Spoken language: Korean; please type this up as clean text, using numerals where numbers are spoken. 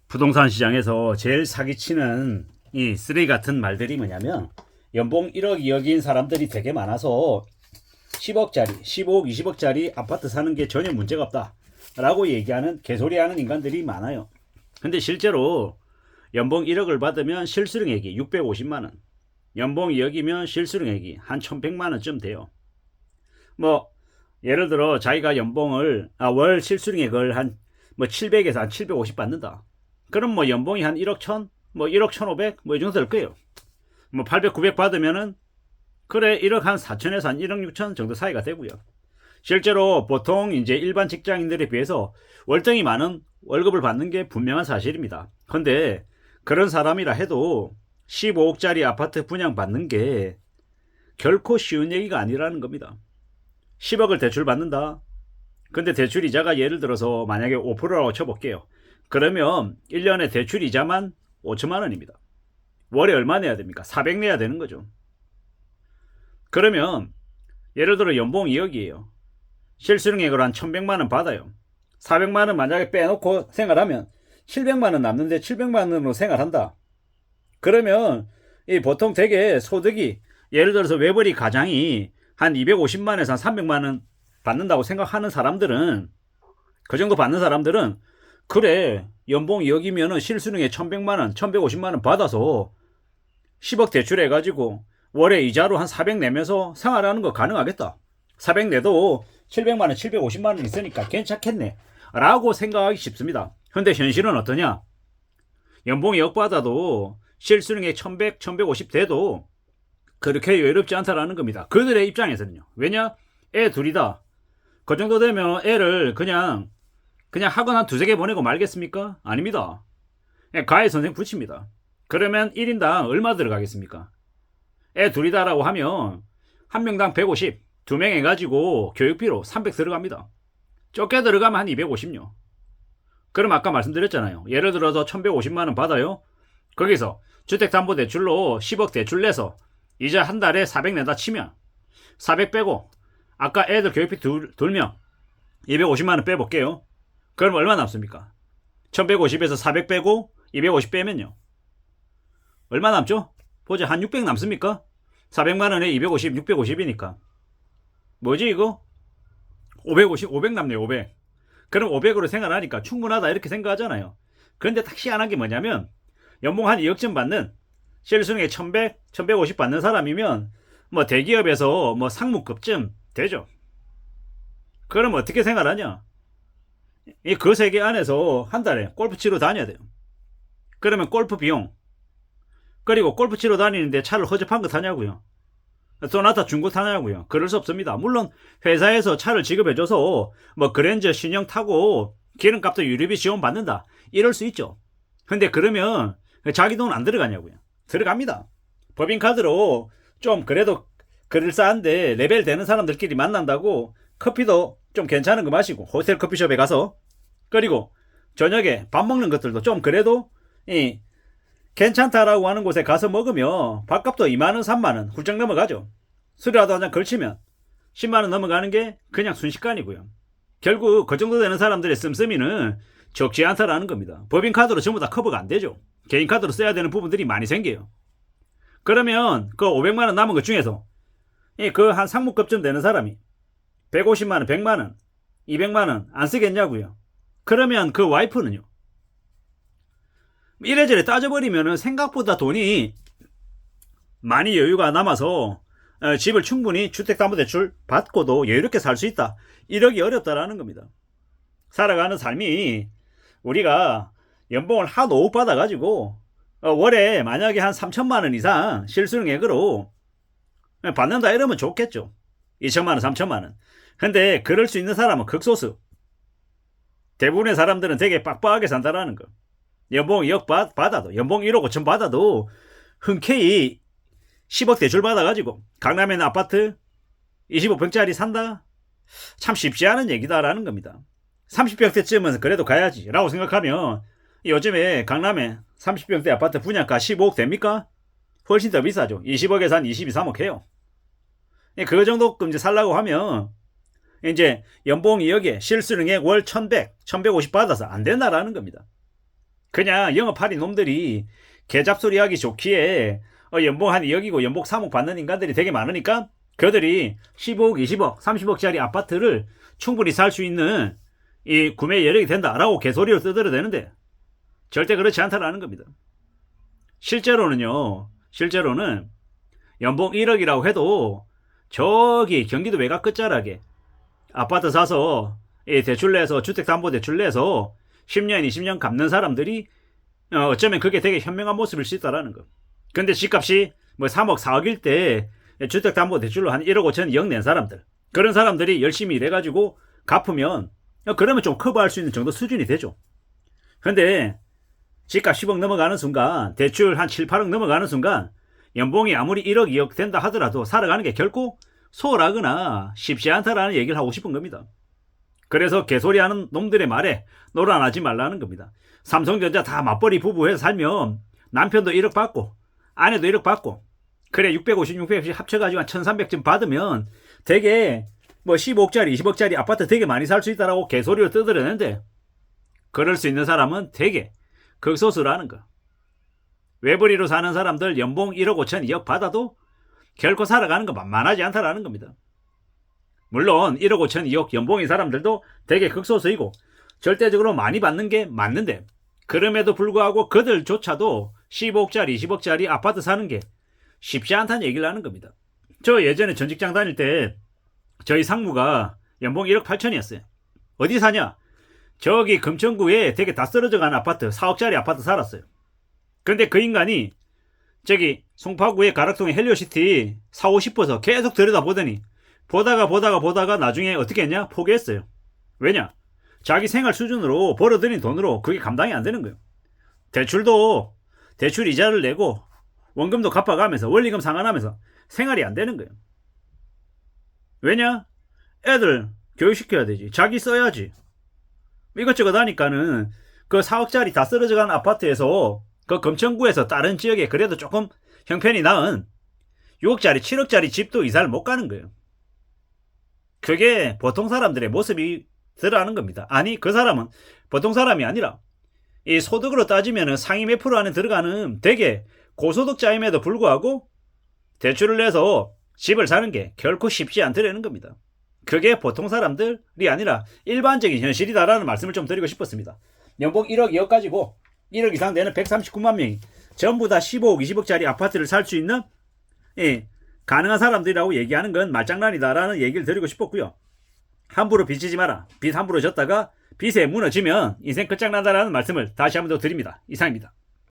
부동산 시장에서 제일 사기치는 이 쓰레기 같은 말들이 뭐냐면 연봉 1억 2억인 사람들이 되게 많아서 10억짜리 15억 20억짜리 아파트 사는 게 전혀 문제가 없다 라고 얘기하는 개소리하는 인간들이 많아요. 근데 실제로 연봉 1억을 받으면 실수령액이 650만원, 연봉 2억이면 실수령액이 한 1100만원쯤 돼요. 뭐 예를 들어 자기가 연봉을 월 실수령액을 한 700에서 한 750 받는다. 그럼 뭐 연봉이 한 1억 1000, 뭐 1억 1500, 뭐 이 정도 될 거예요. 뭐 800, 900 받으면은 그래 1억 한 4천에서 한 1억 6천 정도 사이가 되고요. 실제로 보통 이제 일반 직장인들에 비해서 월등히 많은 월급을 받는 게 분명한 사실입니다. 근데 그런 사람이라 해도 15억짜리 아파트 분양 받는 게 결코 쉬운 얘기가 아니라는 겁니다. 10억을 대출 받는다. 근데 대출 이자가 예를 들어서 만약에 5%라고 쳐볼게요. 그러면 1년에 대출 이자만 5천만 원입니다. 월에 얼마 내야 됩니까? 400 내야 되는 거죠. 그러면 예를 들어 연봉 2억이에요. 실수령액으로 한 1100만 원 받아요. 400만 원 만약에 빼놓고 생활하면 700만 원 남는데 700만 원으로 생활한다. 그러면 이 보통 되게 소득이 예를 들어서 외벌이 가장이 한 250만 원에서 한 300만 원 받는다고 생각하는 사람들은, 그 정도 받는 사람들은 그래 연봉 2억이면 실수령에 1100만 원 1150만 원 받아서 10억 대출해가지고 월에 이자로 한 400 내면서 생활하는 거 가능하겠다. 400 내도 700만 원 750만 원 있으니까 괜찮겠네 라고 생각하기 쉽습니다. 근데 현실은 어떠냐? 연봉 2억 받아도 실수령액 1100 1150 돼도 그렇게 여유롭지 않다라는 겁니다. 그들의 입장에서는요. 왜냐? 애 둘이다. 그 정도 되면 애를 그냥 학원 한 두세 개 보내고 말겠습니까? 아닙니다. 가해 선생 붙입니다. 그러면 1인당 얼마 들어가겠습니까? 애 둘이다라고 하면 한 명당 150, 두 명 해가지고 교육비로 300 들어갑니다. 적게 들어가면 한 250요. 그럼 아까 말씀드렸잖아요. 예를 들어서 1150만원 받아요. 거기서 주택담보대출로 10억 대출 내서 이자 한 달에 400 내다 치면 400 빼고 아까 애들 교육비 둘명 250만원 빼볼게요. 그럼 얼마 남습니까? 1150에서 400 빼고 250 빼면요. 얼마 남죠? 보자. 한 600 남습니까? 400만원에 250, 650이니까. 뭐지 이거? 550, 500 남네요. 500. 그럼 500으로 생활하니까 충분하다 이렇게 생각하잖아요. 그런데 딱 희한한 게 뭐냐면 연봉 한 2억쯤 받는 실수령에 1100, 1150 받는 사람이면 뭐 대기업에서 뭐 상무급쯤 되죠. 그럼 어떻게 생활하냐? 이 그 세계 안에서 한 달에 골프 치러 다녀야 돼요. 그러면 골프 비용, 그리고 골프 치러 다니는데 차를 허접한 거 타냐고요? 소나타 중고 타냐고요? 그럴 수 없습니다. 물론 회사에서 차를 지급해줘서 뭐 그랜저 신형 타고 기름값도 유류비 지원 받는다 이럴 수 있죠. 근데 그러면 자기 돈 안 들어가냐고요? 들어갑니다. 법인카드로 좀 그래도 그럴싸한데 레벨 되는 사람들끼리 만난다고 커피도 좀 괜찮은 거 마시고 호텔 커피숍에 가서, 그리고 저녁에 밥 먹는 것들도 좀 그래도 괜찮다라고 하는 곳에 가서 먹으면 밥값도 2만원 3만원 훌쩍 넘어가죠. 술이라도 한잔 걸치면 10만원 넘어가는 게 그냥 순식간이고요. 결국 그 정도 되는 사람들의 씀씀이는 적지 않다라는 겁니다. 법인카드로 전부 다 커버가 안 되죠. 개인카드로 써야 되는 부분들이 많이 생겨요. 그러면 그 500만원 남은 것 중에서 그 한 상무급쯤 되는 사람이 150만원 100만원 200만원 안 쓰겠냐고요. 그러면 그 와이프는요, 이래저래 따져버리면 생각보다 돈이 많이 여유가 남아서 집을 충분히 주택담보대출 받고도 여유롭게 살 수 있다. 이러기 어렵다라는 겁니다. 살아가는 삶이 우리가 연봉을 하도 못 받아가지고 월에 만약에 한 3천만원 이상 실수령액으로 받는다 이러면 좋겠죠. 2천만원 3천만원. 근데 그럴 수 있는 사람은 극소수. 대부분의 사람들은 되게 빡빡하게 산다라는 거. 연봉 2억 받아도, 연봉 1억 5천 받아도 흔쾌히 10억 대출 받아가지고 강남에 있는 아파트 25평짜리 산다? 참 쉽지 않은 얘기다라는 겁니다. 30평대쯤은 그래도 가야지 라고 생각하면 요즘에 강남에 30평대 아파트 분양가 15억 됩니까? 훨씬 더 비싸죠. 20억에서 한 22, 3억 해요. 그 정도 이제 살라고 하면 이제 연봉 2억에 실수령액 월 1100, 1150 받아서 안 된다라는 겁니다. 그냥 영업하는 놈들이 개잡소리 하기 좋기에 연봉 한 2억이고 연봉 3억 받는 인간들이 되게 많으니까 그들이 15억, 20억, 30억짜리 아파트를 충분히 살 수 있는 이 구매 여력이 된다라고 개소리를 떠들어대는데 절대 그렇지 않다라는 겁니다. 실제로는 연봉 1억이라고 해도 저기 경기도 외곽 끝자락에 아파트 사서 대출 내서 주택담보대출 내서 10년, 20년 갚는 사람들이 어쩌면 그게 되게 현명한 모습일 수 있다라는 거. 근데 집값이 뭐 3억, 4억일 때 주택담보대출로 한 1억 5천, 2억 낸 사람들, 그런 사람들이 열심히 일해가지고 갚으면 그러면 좀 커버할 수 있는 정도 수준이 되죠. 근데 집값 10억 넘어가는 순간, 대출 한 7, 8억 넘어가는 순간 연봉이 아무리 1억, 2억 된다 하더라도 살아가는 게 결코 소홀하거나 쉽지 않다라는 얘기를 하고 싶은 겁니다. 그래서 개소리하는 놈들의 말에 노란하지 말라는 겁니다. 삼성전자 다 맞벌이 부부해서 살면 남편도 1억 받고 아내도 1억 받고 그래 650, 650 합쳐가지고 한 1300쯤 받으면 되게 뭐 15억짜리, 20억짜리 아파트 되게 많이 살 수 있다라고 개소리를 떠들었는데 그럴 수 있는 사람은 되게 극소수라는 거. 외벌이로 사는 사람들 연봉 1억 5천, 2억 받아도 결코 살아가는 거 만만하지 않다라는 겁니다. 물론 1억 5천, 2억 연봉인 사람들도 되게 극소수이고 절대적으로 많이 받는 게 맞는데 그럼에도 불구하고 그들조차도 15억짜리, 20억짜리 아파트 사는 게 쉽지 않다는 얘기를 하는 겁니다. 저 예전에 전 직장 다닐 때 저희 상무가 연봉 1억 8천이었어요. 어디 사냐? 저기 금천구에 되게 다 쓰러져간 아파트, 4억짜리 아파트 살았어요. 근데 그 인간이 저기 송파구의 가락동의 헬리오시티 사고 싶어서 계속 들여다보더니 보다가 나중에 어떻게 했냐? 포기했어요. 왜냐? 자기 생활 수준으로 벌어들인 돈으로 그게 감당이 안 되는 거예요. 대출 이자를 내고 원금도 갚아가면서 원리금 상환하면서 생활이 안 되는 거예요. 왜냐? 애들 교육시켜야 되지. 자기 써야지. 이것저것 하니까는 그 4억짜리 다 쓰러져간 아파트에서 그 금천구에서 다른 지역에 그래도 조금 형편이 나은 6억짜리, 7억짜리 집도 이사를 못 가는 거예요. 그게 보통 사람들의 모습이 들어가는 겁니다. 아니, 그 사람은 보통 사람이 아니라 이 소득으로 따지면 상위 몇 프로 안에 들어가는 되게 고소득자임에도 불구하고 대출을 내서 집을 사는 게 결코 쉽지 않더라는 겁니다. 그게 보통 사람들이 아니라 일반적인 현실이다라는 말씀을 좀 드리고 싶었습니다. 연봉 1억, 2억 가지고 1억 이상 되는 139만 명이 전부 다 15억, 20억짜리 아파트를 살 수 있는 가능한 사람들이라고 얘기하는 건 말장난이다라는 얘기를 드리고 싶었고요. 함부로 빚지지 마라. 빚 함부로 졌다가 빚에 무너지면 인생 끝장난다라는 말씀을 다시 한번 더 드립니다. 이상입니다.